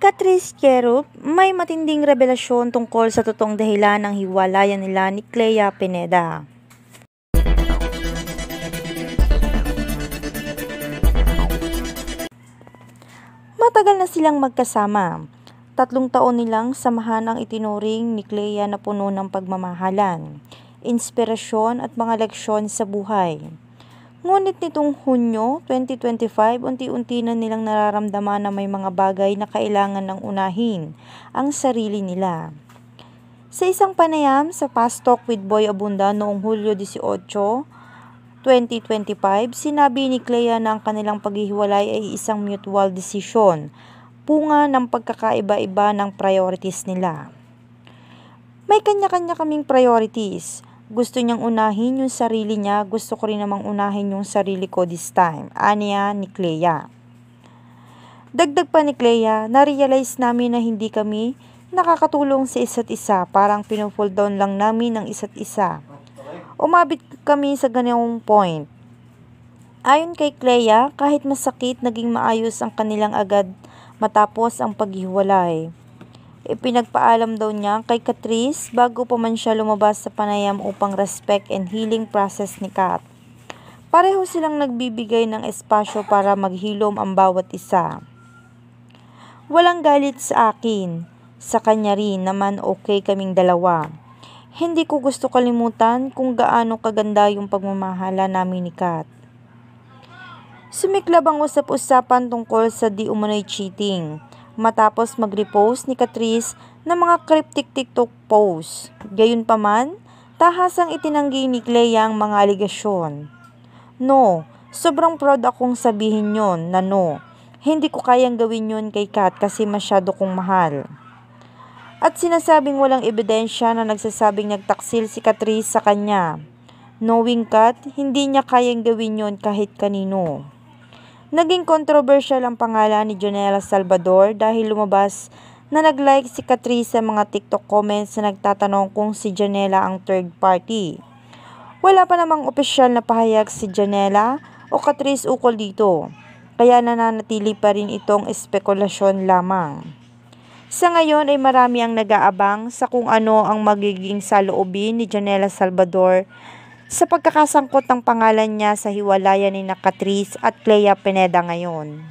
Catrice Cherub, may matinding revelasyon tungkol sa totoong dahilan ng hiwalayan nila ni Clea Pineda. Matagal na silang magkasama. 3 taon nilang samahan ang itinuring ni Clea na puno ng pagmamahalan, inspirasyon at mga leksyon sa buhay. Ngunit nitong Hunyo 2025, unti-unti na nilang nararamdaman na may mga bagay na kailangan ng unahin ang sarili nila. Sa isang panayam sa Fast Talk with Boy Abunda noong Hulyo 18, 2025, sinabi ni Clea na ang kanilang paghihiwalay ay isang mutual decision, bunga ng pagkakaiba-iba ng priorities nila. May kanya-kanya kaming priorities. Gusto niyang unahin yung sarili niya, gusto ko rin namang unahin yung sarili ko this time, aniya ni Clea. Dagdag pa ni Clea, na-realize namin na hindi kami nakakatulong sa isa't isa, parang pinu-pull down lang namin ng isa't isa. Umabot kami sa ganung point. Ayon kay Clea, kahit masakit, naging maayos ang kanilang agad matapos ang paghiwalay. Ipinagpaalam daw niya kay Catrice bago pa man siya lumabas sa panayam upang respect and healing process ni Kat. Pareho silang nagbibigay ng espasyo para maghilom ang bawat isa. Walang galit sa akin, sa kanya rin naman okay kaming dalawa. Hindi ko gusto kalimutan kung gaano kaganda yung pagmamahala namin ni Kat. Sumiklab ang usap-usapan tungkol sa di umano'y cheating, matapos mag-repost ni Catrice ng mga cryptic TikTok posts. Gayunpaman, tahasang itinanggi ni Clea ang mga aligasyon. No, sobrang proud akong sabihin yon na no. Hindi ko kayang gawin yon kay Kat kasi masyado kong mahal. At sinasabing walang ebidensya na nagsasabing nagtaksil si Catrice sa kanya. Knowing Kat, hindi niya kayang gawin yon kahit kanino. Naging controversial ang pangalan ni Janela Salvador dahil lumabas na nag-like si Catrice sa mga TikTok comments na nagtatanong kung si Janela ang third party. Wala pa namang opisyal na pahayag si Janela o Catrice ukol dito, kaya nananatili pa rin itong espekulasyon lamang. Sa ngayon ay marami ang nag-aabang sa kung ano ang magiging saloobin ni Janela Salvador sa pagkakasangkot ng pangalan niya sa hiwalayan ni Catrice at Clea Pineda ngayon.